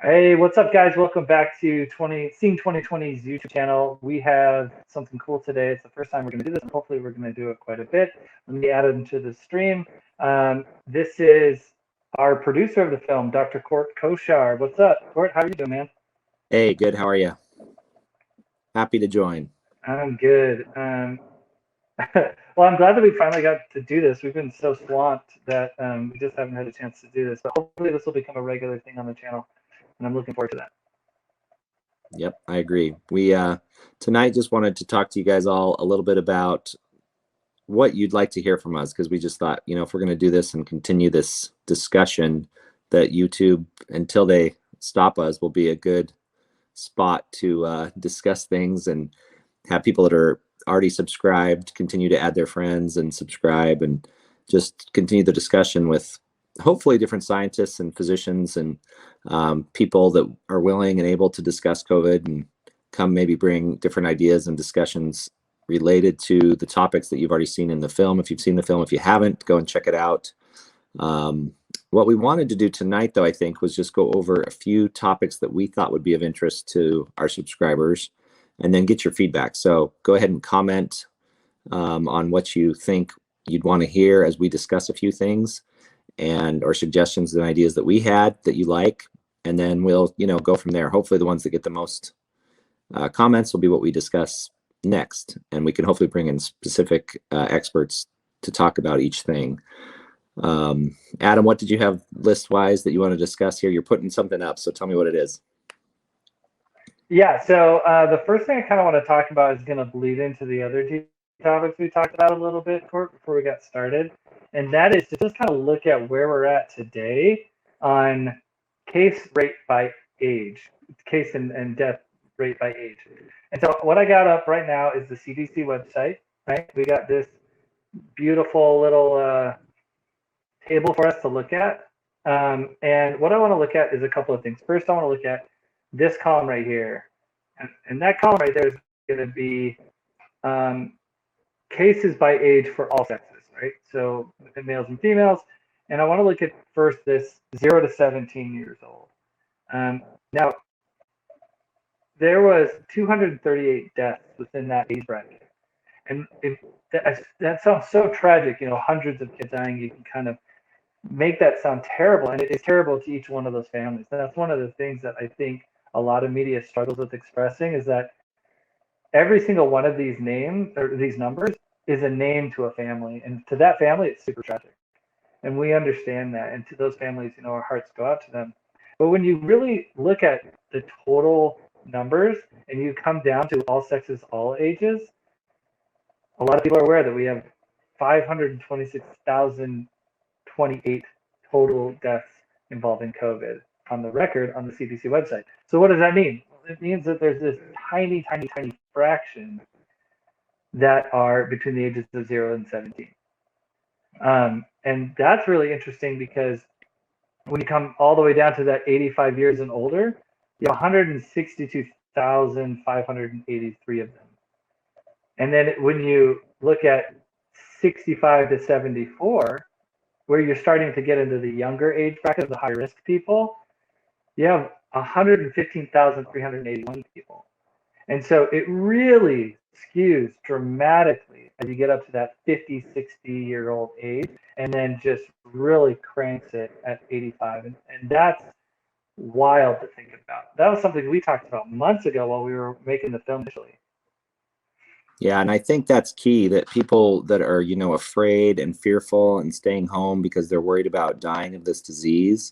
Hey, what's up, guys? Welcome back to Seeing 2020's YouTube channel. We have something cool today. It's the first time we're going to do this, and hopefully we're going to do it quite a bit. Let me add it into the stream. This is our producer of the film, Dr. Court Koshar. What's up, Court? How are you doing, man? Hey, good. How are you? Happy to join. I'm good. Well, I'm glad that we finally got to do this. We've been so swamped that we just haven't had a chance to do this. But hopefully this will become a regular thing on the channel, and I'm looking forward to that. Yep, I agree. We tonight just wanted to talk to you guys all a little bit about what you'd like to hear from us, because we just thought, if we're going to do this and continue this discussion, that YouTube, until they stop us, will be a good spot to discuss things and have people that are already subscribed continue to add their friends and subscribe, and just continue the discussion with hopefully different scientists and physicians and people that are willing and able to discuss COVID, and come maybe bring different ideas and discussions related to the topics that you've already seen in the film. If you've seen the film, if you haven't, go and check it out. What we wanted to do tonight, though, I think, was just go over a few topics that we thought would be of interest to our subscribers, and then get your feedback. So go ahead and comment on what you think you'd want to hear as we discuss a few things, and or suggestions and ideas that we had that you like, and then we'll go from there. Hopefully the ones that get the most comments will be what we discuss next, and we can hopefully bring in specific experts to talk about each thing. Adam, what did you have list wise that you want to discuss here? You're putting something up, so tell me what it is. Yeah, so the first thing I kind of want to talk about is going to bleed into the other two topics we talked about a little bit before we got started. And that is to just kind of look at where we're at today on case rate by age, case and death rate by age. And so what I got up right now is the CDC website, right? We got this beautiful little table for us to look at. And what I want to look at is a couple of things. First, I want to look at this column right here. And that column right there is going to be cases by age for all sexes, right? So males and females. And I want to look at first this 0 to 17 years old. Now, there was 238 deaths within that age bracket. And that sounds so tragic, hundreds of kids dying. You can kind of make that sound terrible, and it is terrible to each one of those families. That's one of the things that I think a lot of media struggles with expressing, is that every single one of these names or these numbers is a name to a family, and to that family it's super tragic, and we understand that, and to those families, our hearts go out to them. But when you really look at the total numbers and you come down to all sexes, all ages, a lot of people are aware that we have 526,028 total deaths involving COVID on the record on the CDC website. So what does that mean? It means that there's this tiny, tiny, tiny fraction that are between the ages of 0 and 17. And that's really interesting, because when you come all the way down to that 85 years and older, you have 162,583 of them. And then when you look at 65 to 74, where you're starting to get into the younger age bracket of the high risk people, you have 115,381 people. And so it really skews dramatically as you get up to that 50, 60-year-old age, and then just really cranks it at 85. And that's wild to think about. That was something we talked about months ago while we were making the film initially. Yeah, and I think that's key, that people that are, afraid and fearful and staying home because they're worried about dying of this disease,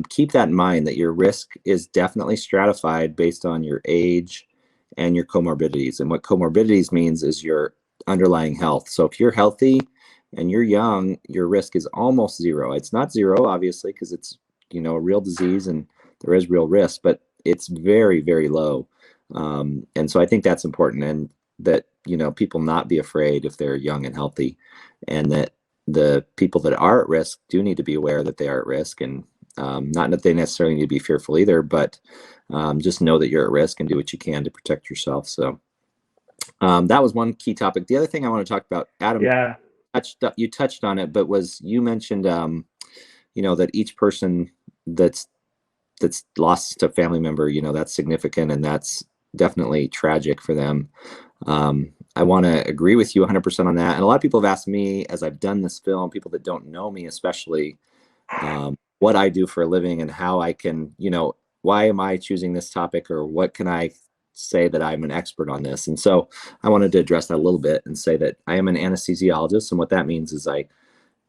keep that in mind, that your risk is definitely stratified based on your age and your comorbidities. And what comorbidities means is your underlying health. So if you're healthy and you're young, your risk is almost zero. It's not zero, obviously, because it's, a real disease and there is real risk, but it's very, very low. And so I think that's important, and that, people not be afraid if they're young and healthy, and that the people that are at risk do need to be aware that they are at risk, and not that they necessarily need to be fearful either, but just know that you're at risk and do what you can to protect yourself. So that was one key topic. The other thing I want to talk about, Adam, you touched on it, but you mentioned, that each person that's that's lost a family member, that's significant, and that's definitely tragic for them. I want to agree with you 100% on that. And a lot of people have asked me, as I've done this film, people that don't know me especially, what I do for a living and how I can, why am I choosing this topic, or what can I say that I'm an expert on this? And so I wanted to address that a little bit and say that I am an anesthesiologist. And what that means is I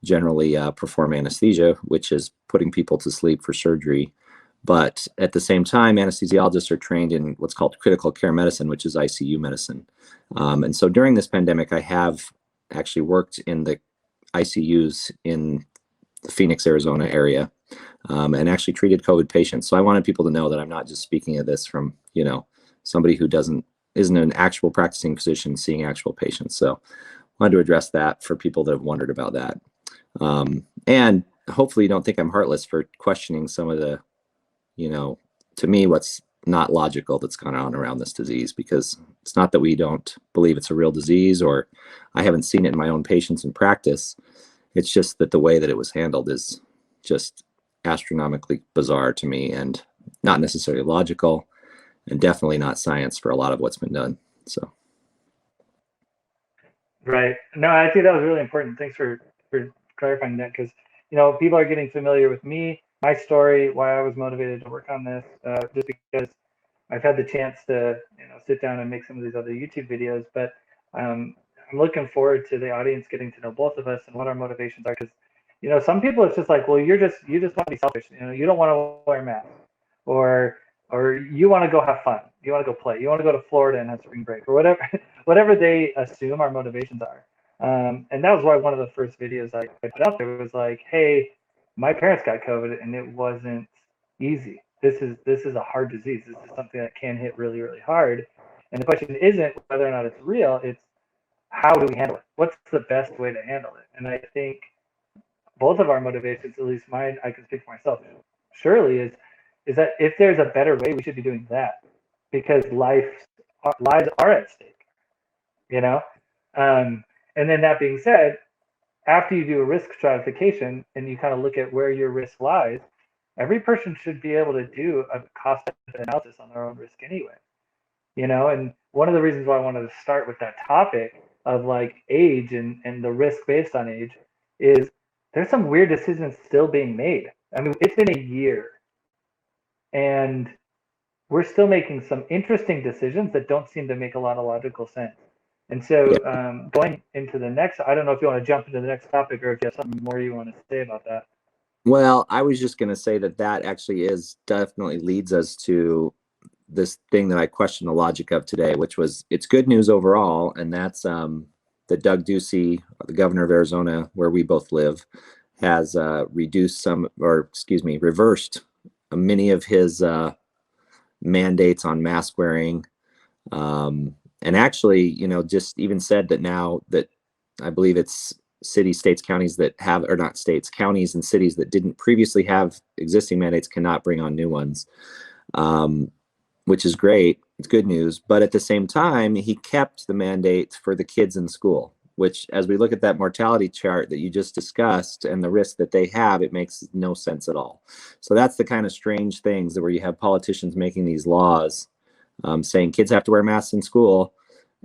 generally perform anesthesia, which is putting people to sleep for surgery. But at the same time, anesthesiologists are trained in what's called critical care medicine, which is ICU medicine. And so during this pandemic, I have actually worked in the ICUs in the Phoenix, Arizona area, and actually treated COVID patients. So I wanted people to know that I'm not just speaking of this from, somebody who isn't an actual practicing physician seeing actual patients. So I wanted to address that for people that have wondered about that. And hopefully you don't think I'm heartless for questioning some of the, to me, what's not logical that's gone on around this disease, because it's not that we don't believe it's a real disease, or I haven't seen it in my own patients in practice. It's just that the way that it was handled is just astronomically bizarre to me, and not necessarily logical, and definitely not science for a lot of what's been done. So. Right. No, I think that was really important. Thanks for clarifying that, because people are getting familiar with me, my story, why I was motivated to work on this, just because I've had the chance to sit down and make some of these other YouTube videos. But um, I'm looking forward to the audience getting to know both of us and what our motivations are, because some people it's just like, well, you just want to be selfish. You don't want to wear a mask, or you want to go have fun, you want to go play, you want to go to Florida and have spring break, or whatever whatever they assume our motivations are. And that was why one of the first videos I put out there was like, hey, my parents got COVID and it wasn't easy. This is a hard disease. This is something that can hit really, really hard. And the question isn't whether or not it's real, it's how do we handle it? What's the best way to handle it? And I think both of our motivations, at least mine, I can speak for myself, surely is that if there's a better way, we should be doing that, because lives are at stake, you know? Um, and then that being said, after you do a risk stratification and you kind of look at where your risk lies, every person should be able to do a cost benefit analysis on their own risk anyway. And one of the reasons why I wanted to start with that topic of like age and the risk based on age is there's some weird decisions still being made. I mean, it's been a year and we're still making some interesting decisions that don't seem to make a lot of logical sense. And so, Yeah. going into the next, I don't know if you want to jump into the next topic or if you have something more you want to say about that. Well, I was just going to say that actually definitely leads us to this thing that I questioned the logic of today, which was it's good news overall, and that's that Doug Ducey, the governor of Arizona, where we both live, has reversed many of his mandates on mask wearing, and actually, just even said that now that I believe it's cities, states, counties that have, or not states, counties and cities that didn't previously have existing mandates cannot bring on new ones. Which is great. It's good news. But at the same time, he kept the mandate for the kids in school, which, as we look at that mortality chart that you just discussed and the risk that they have, it makes no sense at all. So that's the kind of strange things that where you have politicians making these laws, saying kids have to wear masks in school.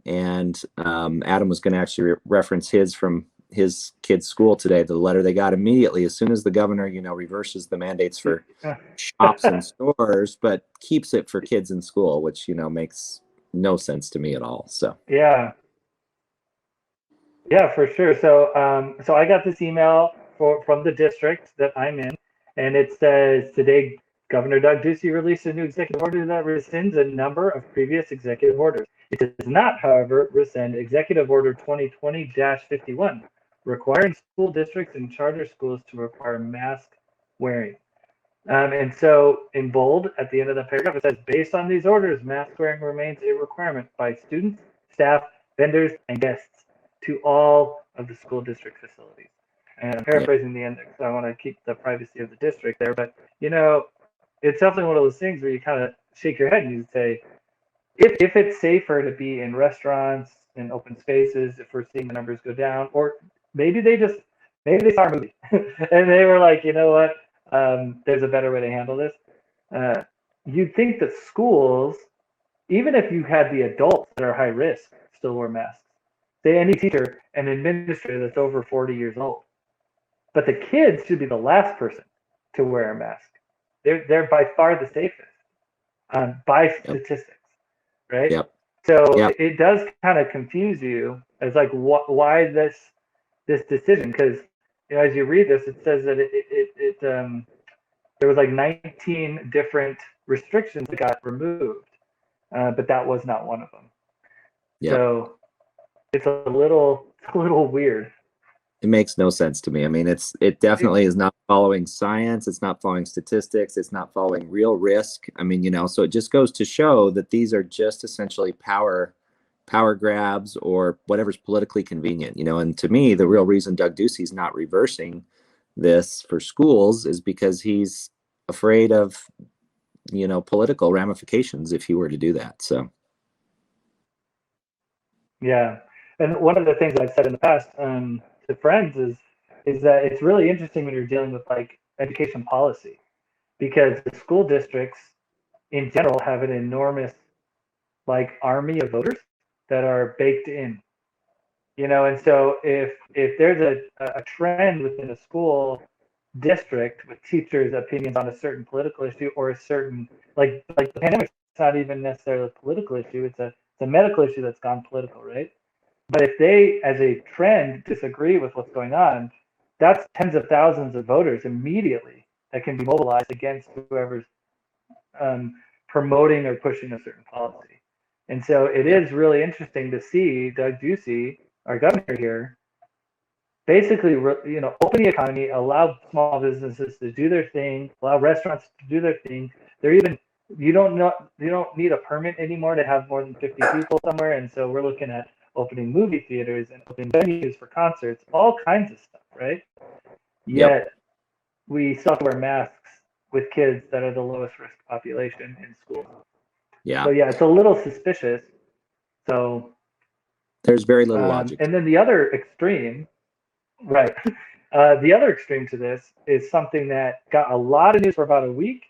And Adam was going to actually reference from his kid's school today, the letter they got immediately as soon as the governor, reverses the mandates for shops and stores, but keeps it for kids in school, which, makes no sense to me at all. So, yeah, for sure. So I got this email from the district that I'm in, and it says today Governor Doug Ducey released a new executive order that rescinds a number of previous executive orders. It does not, however, rescind Executive Order 2020-51, requiring school districts and charter schools to require mask wearing. And so in bold at the end of the paragraph, it says, based on these orders, mask wearing remains a requirement by students, staff, vendors, and guests to all of the school district facilities. And I'm yeah, paraphrasing the end there because I want to keep the privacy of the district there. But, it's definitely one of those things where you kind of shake your head and you say, if it's safer to be in restaurants and open spaces, if we're seeing the numbers go down, or maybe maybe they saw our movie and they were like, you know what, there's a better way to handle this. you'd think that schools, even if you had the adults that are high risk, still wear masks. Say any teacher and administrator that's over 40 years old. But the kids should be the last person to wear a mask. They're by far the safest by Yep. statistics, right? Yep. So Yep. it does kind of confuse you as like why this decision? Because as you read this, it says that there was like 19 different restrictions that got removed, but that was not one of them. Yep. So it's a little weird. It makes no sense to me. I mean, it definitely is not following science. It's not following statistics. It's not following real risk. I mean, so it just goes to show that these are just essentially power grabs or whatever's politically convenient. And to me, the real reason Doug Ducey's not reversing this for schools is because he's afraid of political ramifications if he were to do that. So Yeah, and one of the things I've said in the past to friends is that it's really interesting when you're dealing with like education policy because the school districts in general have an enormous like army of voters that are baked in, and so if there's a trend within a school district with teachers' opinions on a certain political issue or a certain like the pandemic, it's not even necessarily a political issue. It's a medical issue that's gone political, right? But if they, as a trend, disagree with what's going on, that's tens of thousands of voters immediately that can be mobilized against whoever's um, promoting or pushing a certain policy. And so it yeah, is really interesting to see Doug Ducey, our governor here, basically, open the economy, allow small businesses to do their thing, allow restaurants to do their thing. They're even you don't need a permit anymore to have more than 50 people somewhere, and so we're looking at opening movie theaters and opening venues for concerts, all kinds of stuff, right? yep, Yet we still have to wear masks with kids that are the lowest risk population in schools. yeah. So yeah, it's a little suspicious. So There's very little logic. and then the other extreme, right? The other extreme to this is something that got a lot of news for about a week,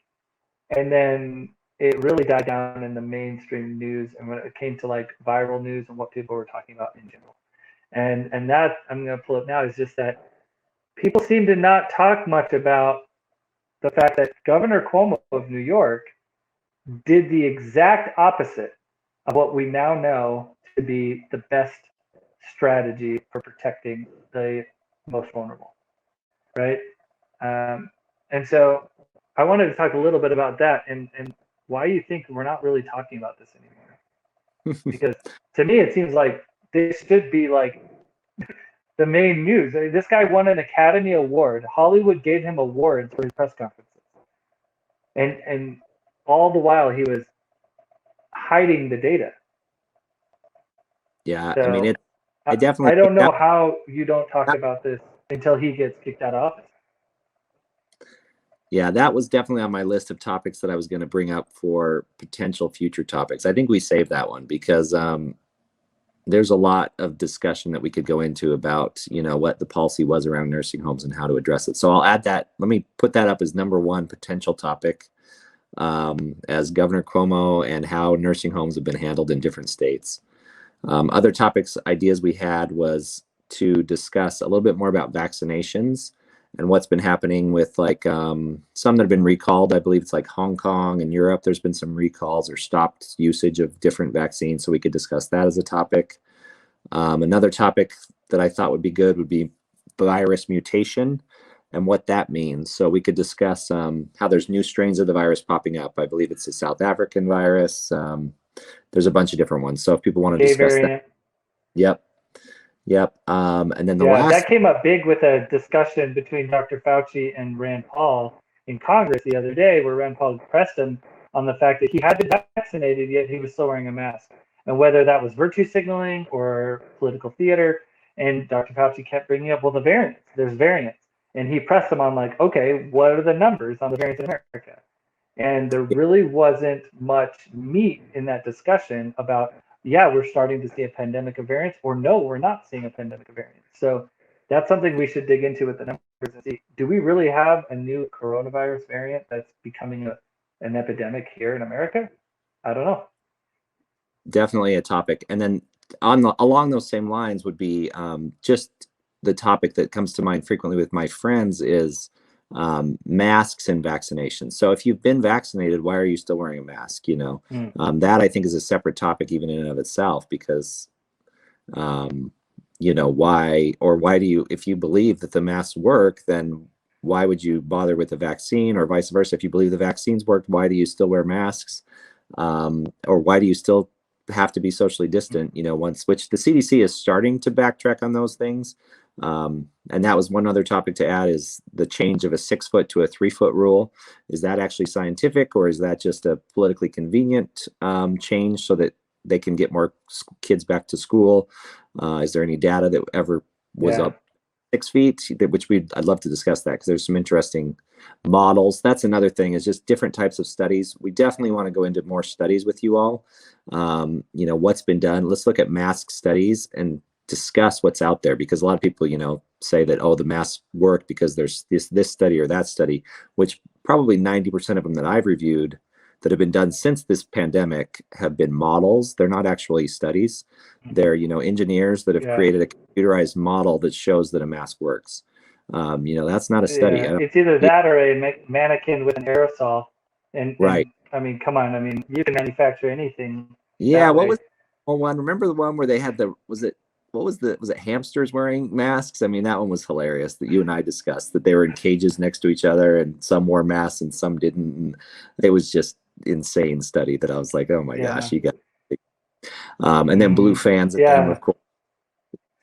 and then it really died down in the mainstream news, and when it came to like viral news and what people were talking about in general. And that I'm going to pull up now is just that people seem to not talk much about the fact that Governor Cuomo of New York did the exact opposite of what we now know to be the best strategy for protecting the most vulnerable, right? Um, and so I wanted to talk a little bit about that and why you think we're not really talking about this anymore. Because to me, it seems like this should be like the main news. I mean, this guy won an Academy Award. Hollywood gave him awards for his press conferences, and all the while he was hiding the data. Yeah, I mean So I I definitely think don't know that. how you don't talk about this until he gets kicked out of office. Yeah, that was definitely on my list of topics that I was going to bring up for potential future topics. I think we saved that one because there's a lot of discussion that we could go into about what the policy was around nursing homes and how to address it. So I'll add that. Let me put that up as number one potential topic, as Governor Cuomo and how nursing homes have been handled in different states. Other topics, ideas we had was to discuss a little bit more about vaccinations and what's been happening with like some that have been recalled. I believe it's like Hong Kong and Europe. There's been some recalls or stopped usage of different vaccines. So we could discuss that as a topic. Another topic that I thought would be good would be virus mutation and what that means. So we could discuss how there's new strains of the virus popping up. I believe it's the South African virus. There's a bunch of different ones. So if people want to K discuss that, variant. yep, yep. And then the Yeah, last, that came up big with a discussion between Dr. Fauci and Rand Paul in Congress the other day, where Rand Paul pressed him on the fact that he had been vaccinated, yet he was still wearing a mask, and whether that was virtue signaling or political theater. And Dr. Fauci kept bringing up, well, the variants, there's variants. And he pressed him on, like, okay, what are the numbers on the variants in America? And there really wasn't much meat in that discussion about, yeah, we're starting to see a pandemic of variants, or no, we're not seeing a pandemic of variants. So that's something we should dig into with the numbers and see, do we really have a new coronavirus variant that's becoming an epidemic here in America? I don't know. Definitely a topic. And then along those same lines would be just the topic that comes to mind frequently with my friends is masks and vaccinations. So if you've been vaccinated, why are you still wearing a mask? That I think is a separate topic even in and of itself, because um, why do you, if you believe that the masks work, then why would you bother with the vaccine, or vice versa? If you believe the vaccines worked, why do you still wear masks? Or why do you still have to be socially distant, which the CDC is starting to backtrack on those things. And that was one other topic to add, is the change of a 6 foot to a 3 foot rule. Is that actually scientific, or is that just a politically convenient change so that they can get more kids back to school? Is there any data that ever was Yeah. up 6 feet, which I'd love to discuss that, because there's some interesting models. That's another thing, is just different types of studies. We definitely want to go into more studies with you all. What's been done. Let's look at mask studies and discuss what's out there, because a lot of people, say that, oh, the masks work because there's this study or that study, which probably 90% of them that I've reviewed that have been done since this pandemic have been models. They're not actually studies. They're, engineers that have created a computerized model that shows that a mask works. That's not a study. Yeah, it's either that or a mannequin with an aerosol. Right. And I mean, come on. I mean, you can manufacture anything Yeah. that What way. was one? Remember the one where they had was it hamsters wearing masks? I mean, that one was hilarious, that you and I discussed, that they were in cages next to each other and some wore masks and some didn't. And it was just insane study that I was like, oh my gosh, you got. And then blue fans at them, Yeah, of course,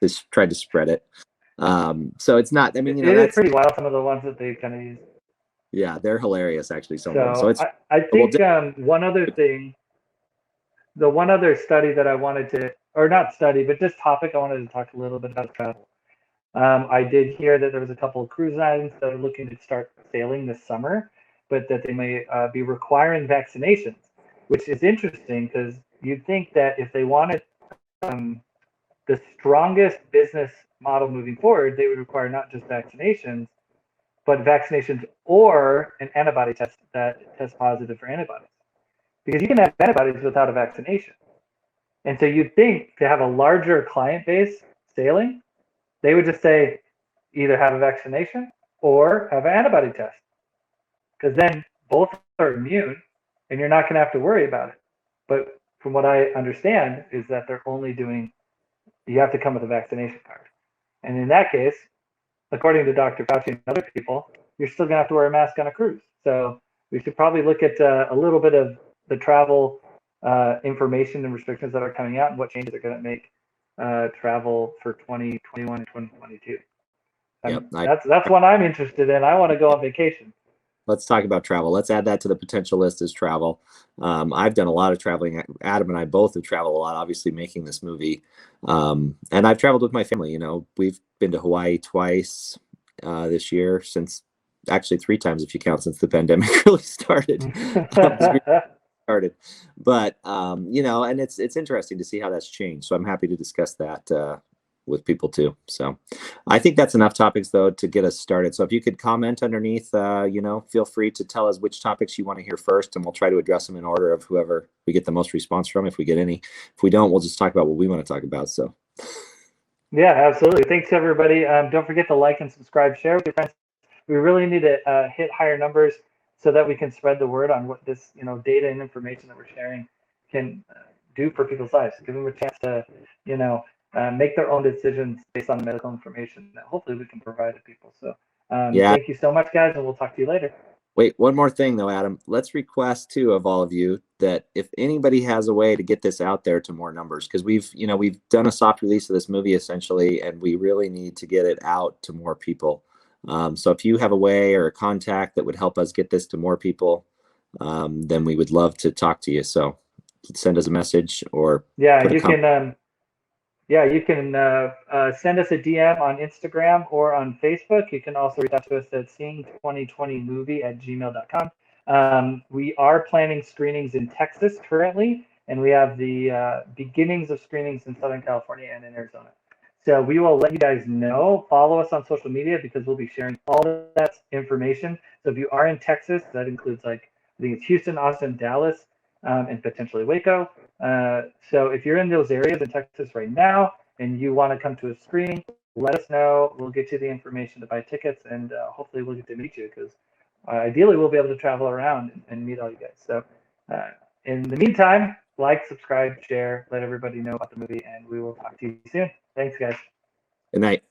just tried to spread it. So it's not, I mean, it is that's, pretty wild, some of the ones that they kind of use. yeah, they're hilarious, actually, some of them. So So it's, I well, think one other thing, the one other study that I wanted to, or not study, but just topic I wanted to talk a little bit about travel. I did hear that there was a couple of cruise lines that are looking to start sailing this summer, but that they may be requiring vaccinations, which is interesting because you'd think that if they wanted um, the strongest business model moving forward, they would require not just vaccinations, but vaccinations or an antibody test that tests positive for antibodies. Because you can have antibodies without a vaccination. And so you'd think to have a larger client base sailing, they would just say either have a vaccination or have an antibody test. Because then both are immune and you're not going to have to worry about it. But from what I understand is that they're only doing, you have to come with a vaccination card. And in that case, according to Dr. Fauci and other people, you're still going to have to wear a mask on a cruise. So we should probably look at a little bit of the travel information and restrictions that are coming out and what changes are going to make travel for 2021 and 2022. yep. That's what I'm interested in. I want to go on vacation. Let's talk about travel. Let's add that to the potential list as travel. I've done a lot of traveling. Adam and I both have traveled a lot, obviously making this movie. And I've traveled with my family. We've been to Hawaii twice this year, since actually 3 times if you count, since the pandemic really started. Started, but and it's interesting to see how that's changed. So I'm happy to discuss that with people too. So I think that's enough topics though to get us started. So if you could comment underneath, feel free to tell us which topics you want to hear first, and we'll try to address them in order of whoever we get the most response from, if we get any. If we don't, we'll just talk about what we want to talk about. So yeah, absolutely. Thanks everybody. Don't forget to like and subscribe, share with your friends. We really need to hit higher numbers so that we can spread the word on what this data and information that we're sharing can do for people's lives. Give them a chance to make their own decisions based on the medical information that hopefully we can provide to people. So yeah. thank you so much, guys, and we'll talk to you later. Wait, one more thing though, Adam. Let's request too of all of you that if anybody has a way to get this out there to more numbers, because we've done a soft release of this movie essentially, and we really need to get it out to more people. So if you have a way or a contact that would help us get this to more people, then we would love to talk to you. So send us a message or you can. You can send us a DM on Instagram or on Facebook. You can also reach out to us at seeing2020movie@gmail.com. We are planning screenings in Texas currently, and we have the beginnings of screenings in Southern California and in Arizona. So we will let you guys know. Follow us on social media because we'll be sharing all of that information. So if you are in Texas, that includes like I think it's Houston, Austin, Dallas, and potentially Waco. So if you're in those areas in Texas right now and you want to come to a screening, let us know. We'll get you the information to buy tickets, and hopefully we'll get to meet you, because ideally we'll be able to travel around and meet all you guys. So uh, in the meantime, like, subscribe, share, let everybody know about the movie, and we will talk to you soon. Thanks, guys. Good night.